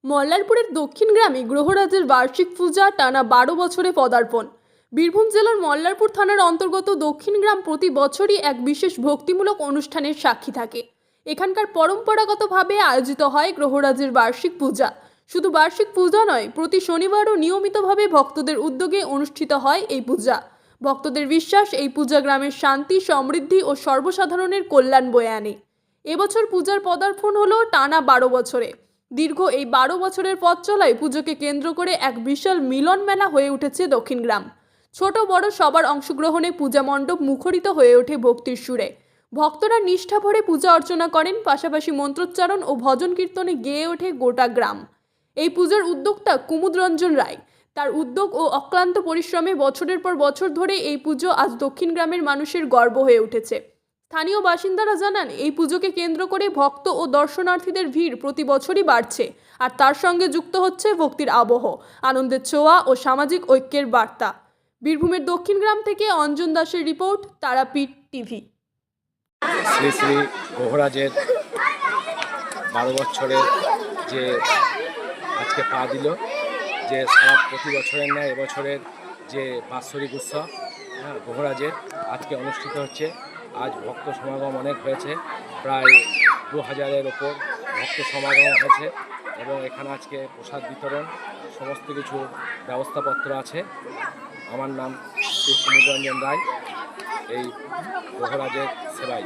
মল্লারপুরের দক্ষিণ গ্রামে গ্রহরাজের বার্ষিক পূজা টানা ১২ বছরে পদার্পণ। বীরভূম জেলার মল্লারপুর থানার অন্তর্গত দক্ষিণ গ্রাম প্রতি বছরই এক বিশেষ ভক্তিমূলক অনুষ্ঠানের সাক্ষী থাকে। এখানকার পরম্পরাগতভাবে আয়োজিত হয় গ্রহরাজের বার্ষিক পূজা। শুধু বার্ষিক পূজা নয়, প্রতি শনিবারও নিয়মিতভাবে ভক্তদের উদ্যোগে অনুষ্ঠিত হয় এই পূজা। ভক্তদের বিশ্বাস, এই পূজা গ্রামের শান্তি, সমৃদ্ধি ও সর্বসাধারণের কল্যাণ বয়ে আনে। এবছর পূজার পদার্পণ হলো টানা ১২ বছরে। দীর্ঘ এই ১২ বছরের পথ চলায় পুজোকে কেন্দ্র করে এক বিশাল মিলন মেলা হয়ে উঠেছে দক্ষিণ গ্রাম। ছোট বড় সবার অংশগ্রহণে পূজা মণ্ডপ মুখরিত হয়ে ওঠে ভক্তির সুরে। ভক্তরা নিষ্ঠা ভরে পূজা অর্চনা করেন, পাশাপাশি মন্ত্রোচ্চারণ ও ভজন কীর্তনে গেয়ে ওঠে গোটা গ্রাম। এই পূজার উদ্যোক্তা কুমুদ রঞ্জন রায়। তার উদ্যোগ ও অক্লান্ত পরিশ্রমে বছরের পর বছর ধরে এই পুজো আজ দক্ষিণ গ্রামের মানুষের গর্ব হয়ে উঠেছে। স্থানীয় বাসিন্দারা জানান, এই পুজোকে কেন্দ্র করে ভক্ত ও দর্শনার্থীদের ভিড় প্রতি বছরই বাড়ছে, আর তার সঙ্গে যুক্ত হচ্ছে ভক্তির আবহ, আনন্দের ছোঁয়া ও সামাজিক ঐক্যের বার্তা। বীরভূমের দক্ষিণ গ্রাম থেকে অঞ্জন দাসের রিপোর্ট, তারাপীঠ টিভি। শ্রী শ্রী গ্রহরাজের ১২ বছরে যে আজকে পা দিল, যে সারা প্রতি বছরের ন্যায় এবছরের যে বাৎসরিক উৎসব গ্রহরাজের আজকে অনুষ্ঠিত হচ্ছে। আজ ভক্ত সমাগম অনেক হয়েছে, প্রায় ২,০০০-এর ওপর ভক্ত সমাগম হয়েছে এবং এখানে আজকে প্রসাদ বিতরণ সমস্ত কিছু ব্যবস্থাপত্র আছে। আমার নাম শ্রী কুমুদ রঞ্জন রায়, এই গ্রহরাজের সেবাই।